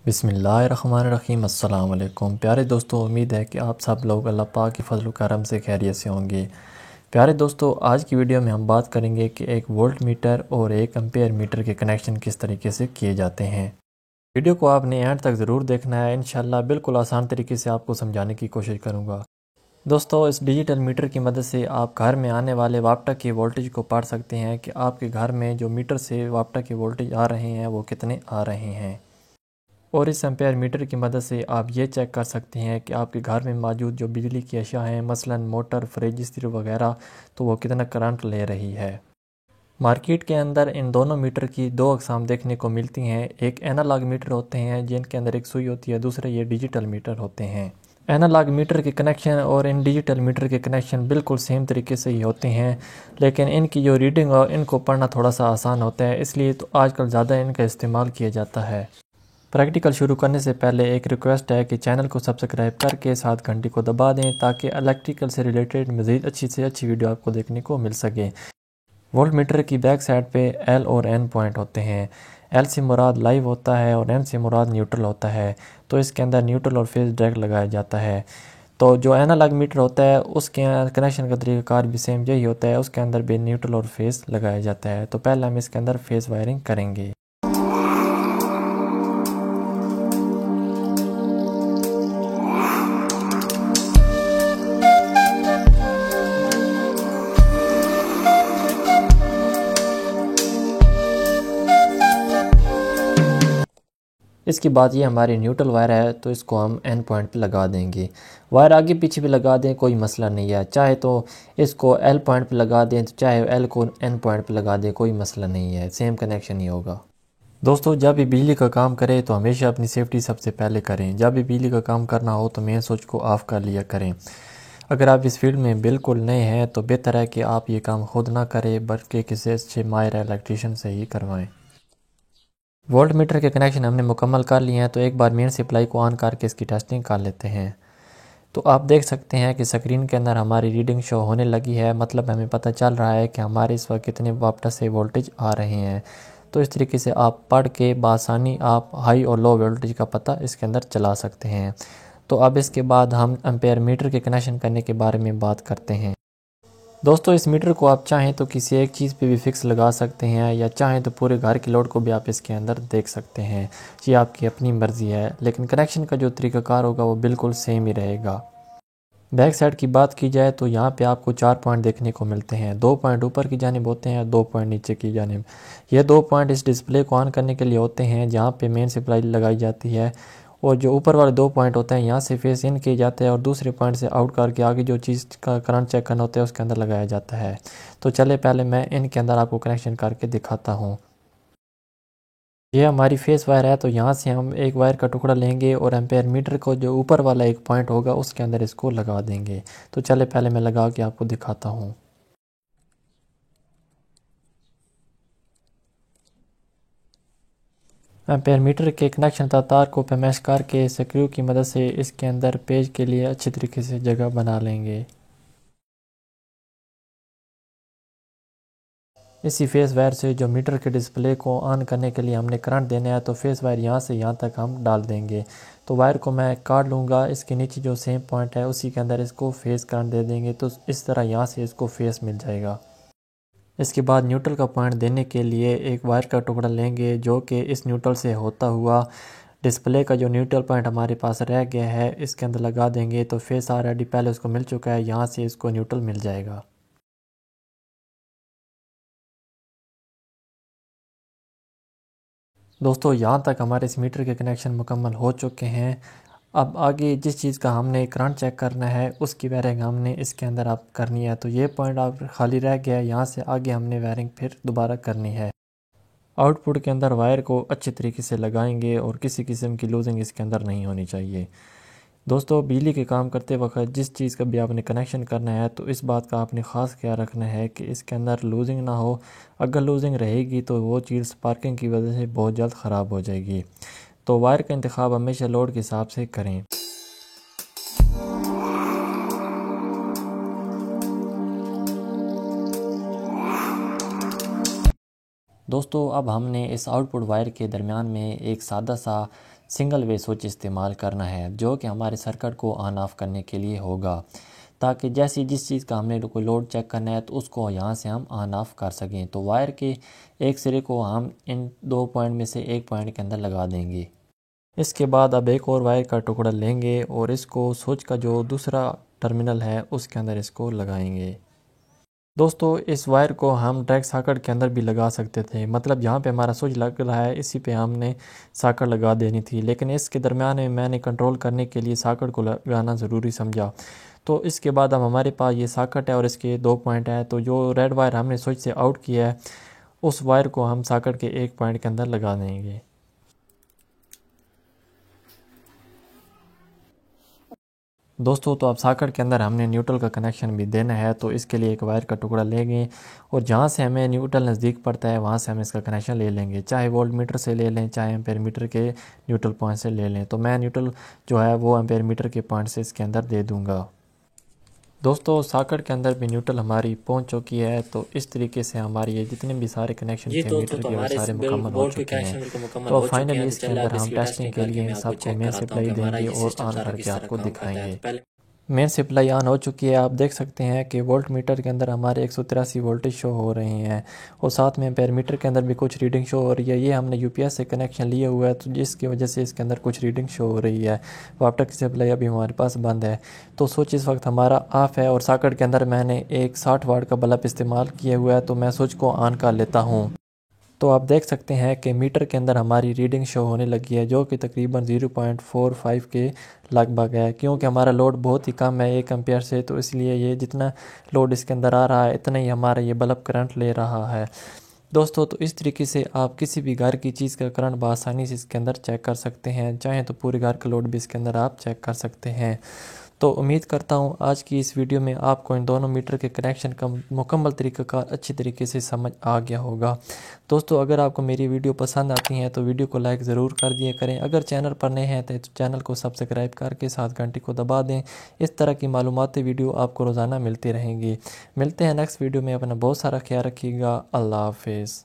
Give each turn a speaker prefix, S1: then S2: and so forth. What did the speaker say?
S1: बिस्मिल्लाहिर्रहमानिर्रहीम। अस्सलाम वालेकुम प्यारे दोस्तों, उम्मीद है कि आप सब लोग अल्लाह पाक की फजल करम से खैरियत से होंगे। प्यारे दोस्तों, आज की वीडियो में हम बात करेंगे कि एक वोल्ट मीटर और एक एम्पेयर मीटर के कनेक्शन किस तरीके से किए जाते हैं। वीडियो को आपने एंड तक ज़रूर देखना है। इंशाल्लाह बिल्कुल आसान तरीके से आपको समझाने की कोशिश करूँगा। दोस्तों, इस डिजिटल मीटर की मदद से आप घर में आने वाले वापटा के वोल्टेज को पढ़ सकते हैं कि आपके घर में जो मीटर से वापटा के वोल्टेज आ रहे हैं वो कितने आ रहे हैं। और इस एम्पेयर मीटर की मदद से आप ये चेक कर सकते हैं कि आपके घर में मौजूद जो बिजली की अशिया हैं, मसलन मोटर, फ्रिज, इस्त्री वगैरह, तो वो कितना करंट ले रही है। मार्केट के अंदर इन दोनों मीटर की दो अक़साम देखने को मिलती हैं। एक एनालॉग मीटर होते हैं जिनके अंदर एक सुई होती है, दूसरे ये डिजिटल मीटर होते हैं। एनालॉग मीटर के कनेक्शन और इन डिजिटल मीटर के कनेक्शन बिल्कुल सेम तरीके से ही होते हैं, लेकिन इनकी जो रीडिंग और इनको पढ़ना थोड़ा सा आसान होता है, इसलिए तो आजकल ज़्यादा इनका इस्तेमाल किया जाता है। प्रैक्टिकल शुरू करने से पहले एक रिक्वेस्ट है कि चैनल को सब्सक्राइब करके साथ घंटी को दबा दें ताकि इलेक्ट्रिकल से रिलेटेड मज़ीद अच्छी से अच्छी वीडियो आपको देखने को मिल सके। वोल्ट मीटर की बैक साइड पे एल और एन पॉइंट होते हैं। एल से मुराद लाइव होता है और एन से मुराद न्यूट्रल होता है, तो इसके अंदर न्यूट्रल और फेज डायरेक्ट लगाया जाता है। तो जो एनालॉग मीटर होता है उसके कनेक्शन का तरीक़ाकार भी सेम यही होता है, उसके अंदर भी न्यूट्रल और फेज लगाया जाता है। तो पहले हम इसके अंदर फेज वायरिंग करेंगे। इसके बाद ये हमारी न्यूट्रल वायर है, तो इसको हम एन पॉइंट पे लगा देंगे। वायर आगे पीछे भी लगा दें, कोई मसला नहीं है। चाहे तो इसको एल पॉइंट पे लगा दें, तो चाहे एल को एन पॉइंट पे लगा दें, कोई मसला नहीं है, सेम कनेक्शन ही होगा। दोस्तों, जब भी बिजली का काम करें तो हमेशा अपनी सेफ्टी सबसे पहले करें। जब भी बिजली का काम करना हो तो मेन स्विच को ऑफ़ कर लिया करें। अगर आप इस फील्ड में बिल्कुल नए हैं तो बेहतर है कि आप ये काम खुद ना करें, बल्कि किसी अच्छे माहिर इलेक्ट्रीशियन से ही करवाएं। वोल्ट मीटर के कनेक्शन हमने मुकम्मल कर लिए हैं, तो एक बार मेन सप्लाई को ऑन करके इसकी टेस्टिंग कर लेते हैं। तो आप देख सकते हैं कि स्क्रीन के अंदर हमारी रीडिंग शो होने लगी है, मतलब हमें पता चल रहा है कि हमारे इस वक्त कितने वापटा से वोल्टेज आ रहे हैं। तो इस तरीके से आप पढ़ के बासानी आप हाई और लो वोल्टेज का पता इसके अंदर चला सकते हैं। तो अब इसके बाद हम एम्पेयर मीटर के कनेक्शन करने के बारे में बात करते हैं। दोस्तों, इस मीटर को आप चाहें तो किसी एक चीज़ पे भी फिक्स लगा सकते हैं, या चाहें तो पूरे घर की लोड को भी आप इसके अंदर देख सकते हैं। ये आपकी अपनी मर्ज़ी है, लेकिन कनेक्शन का जो तरीक़ाकार होगा वो बिल्कुल सेम ही रहेगा। बैक साइड की बात की जाए तो यहाँ पे आपको 4 पॉइंट देखने को मिलते हैं। 2 पॉइंट ऊपर की जानिब होते हैं, 2 पॉइंट नीचे की जानिब। ये 2 पॉइंट इस डिस्प्ले को ऑन करने के लिए होते हैं, जहाँ पे मेन सप्लाई लगाई जाती है। और जो ऊपर वाले 2 पॉइंट होते हैं यहाँ से फेस इन किए जाते हैं, और दूसरे पॉइंट से आउट करके आगे जो चीज़ का करंट चेक करना होता है उसके अंदर लगाया जाता है। तो चले पहले मैं इनके अंदर आपको कनेक्शन करके दिखाता हूँ। ये हमारी फेस वायर है, तो यहाँ से हम एक वायर का टुकड़ा लेंगे और एम्पेयर मीटर को जो ऊपर वाला एक पॉइंट होगा उसके अंदर इसको लगा देंगे। तो चले पहले मैं लगा के आपको दिखाता हूँ। एम्पेयर मीटर के कनेक्शन तार को पेमेश करके स्क्रू की मदद से इसके अंदर पेज के लिए अच्छी तरीके से जगह बना लेंगे। इसी फेस वायर से जो मीटर के डिस्प्ले को ऑन करने के लिए हमने करंट देना है, तो फेस वायर यहाँ से यहाँ तक हम डाल देंगे। तो वायर को मैं काट लूँगा, इसके नीचे जो सेम पॉइंट है उसी के अंदर इसको फेस करंट दे देंगे, तो इस तरह यहाँ से इसको फेस मिल जाएगा। इसके बाद न्यूट्रल का पॉइंट देने के लिए एक वायर का टुकड़ा लेंगे जो कि इस न्यूट्रल से होता हुआ डिस्प्ले का जो न्यूट्रल पॉइंट हमारे पास रह गया है इसके अंदर लगा देंगे। तो फेस ऑलरेडी पहले उसको मिल चुका है, यहाँ से इसको न्यूट्रल मिल जाएगा। दोस्तों, यहाँ तक हमारे इस मीटर के कनेक्शन मुकम्मल हो चुके हैं। अब आगे जिस चीज़ का हमने करंट चेक करना है उसकी वायरिंग हमने इसके अंदर आप करनी है। तो ये पॉइंट आप खाली रह गया है, यहाँ से आगे हमने वायरिंग फिर दोबारा करनी है। आउटपुट के अंदर वायर को अच्छे तरीके से लगाएंगे और किसी किस्म की लूजिंग इसके अंदर नहीं होनी चाहिए। दोस्तों, बिजली के काम करते वक्त जिस चीज़ का भी आपने कनेक्शन करना है तो इस बात का आपने ख़ास ख्याल रखना है कि इसके अंदर लूजिंग ना हो। अगर लूजिंग रहेगी तो वो चीज़ स्पार्किंग की वजह से बहुत जल्द ख़राब हो जाएगी। तो वायर का इंतखाब हमेशा लोड के हिसाब से करें। दोस्तों, अब हमने इस आउटपुट वायर के दरमियान में एक सादा सा सिंगल वे स्विच इस्तेमाल करना है, जो कि हमारे सर्किट को ऑन ऑफ करने के लिए होगा, ताकि जैसे जिस चीज़ का हमने कोई लोड चेक करना है तो उसको यहाँ से हम ऑन ऑफ कर सकें। तो वायर के एक सिरे को हम इन 2 पॉइंट में से एक पॉइंट के अंदर लगा देंगे। इसके बाद अब एक और वायर का टुकड़ा लेंगे और इसको स्विच का जो दूसरा टर्मिनल है उसके अंदर इसको लगाएंगे। दोस्तों, इस वायर को हम डायरेक्ट सॉकेट के अंदर भी लगा सकते थे, मतलब जहाँ पे हमारा स्विच लग रहा है इसी पे हमने सॉकेट लगा देनी थी, लेकिन इसके दरमियान में मैंने कंट्रोल करने के लिए सॉकेट को लगाना ज़रूरी समझा। तो इसके बाद अब हमारे पास ये सॉकेट है और इसके 2 पॉइंट हैं। तो जो रेड वायर हमने स्विच से आउट किया है उस वायर को हम सॉकेट के एक पॉइंट के अंदर लगा देंगे। दोस्तों, तो अब सॉकेट के अंदर हमने न्यूट्रल का कनेक्शन भी देना है, तो इसके लिए एक वायर का टुकड़ा लेंगे और जहाँ से हमें न्यूट्रल नज़दीक पड़ता है वहाँ से हम इसका कनेक्शन ले लेंगे, चाहे वोल्ट मीटर से ले लें चाहे एम्पेयर मीटर के न्यूट्रल पॉइंट से ले लें। तो मैं न्यूट्रल जो है वो एम्पेयर मीटर के पॉइंट से इसके अंदर दे दूँगा। दोस्तों, सॉकेट के अंदर भी न्यूट्रल हमारी पहुंच चुकी है। तो इस तरीके से हमारी ये जितने भी सारे कनेक्शन थे मीटर के वो सारे मुकम्मल हो चुके हैं। तो फाइनली इसके अंदर हम टेस्टिंग के लिए इन सबको मेन सप्लाई देंगे और ऑन करके आपको दिखाएंगे। मेन सप्लाई ऑन हो चुकी है। आप देख सकते हैं कि वोल्ट मीटर के अंदर हमारे 183 वोल्टेज शो हो रहे हैं और साथ में एम्पेयर मीटर के अंदर भी कुछ रीडिंग शो हो रही है। ये हमने यूपीएस से कनेक्शन लिया हुआ है, तो जिसकी वजह से इसके अंदर कुछ रीडिंग शो हो रही है। वाटर की सप्लाई अभी हमारे पास बंद है, तो स्विच इस वक्त हमारा ऑफ है और सॉकेट के अंदर मैंने एक 60 वाट का बल्ब इस्तेमाल किया हुआ है। तो मैं स्विच को ऑन कर लेता हूँ। तो आप देख सकते हैं कि मीटर के अंदर हमारी रीडिंग शो होने लगी है, जो कि तकरीबन 0.45 के लगभग है, क्योंकि हमारा लोड बहुत ही कम है 1 एम्पियर से। तो इसलिए ये जितना लोड इसके अंदर आ रहा है इतना ही हमारा ये बल्ब करंट ले रहा है। दोस्तों, तो इस तरीके से आप किसी भी घर की चीज़ का करंट बआसानी से इसके अंदर चेक कर सकते हैं, चाहे तो पूरे घर का लोड भी इसके अंदर आप चेक कर सकते हैं। तो उम्मीद करता हूँ आज की इस वीडियो में आपको इन दोनों मीटर के कनेक्शन का मुकम्मल तरीक़ाकार अच्छी तरीके से समझ आ गया होगा। दोस्तों, अगर आपको मेरी वीडियो पसंद आती हैं तो वीडियो को लाइक ज़रूर कर दिया करें। अगर चैनल पर नए हैं तो चैनल को सब्सक्राइब करके साथ घंटी को दबा दें। इस तरह की मालूमाती वीडियो आपको रोज़ाना मिलती रहेंगी। मिलते हैं नेक्स्ट वीडियो में। अपना बहुत सारा ख्याल रखिएगा। अल्लाह हाफिज़।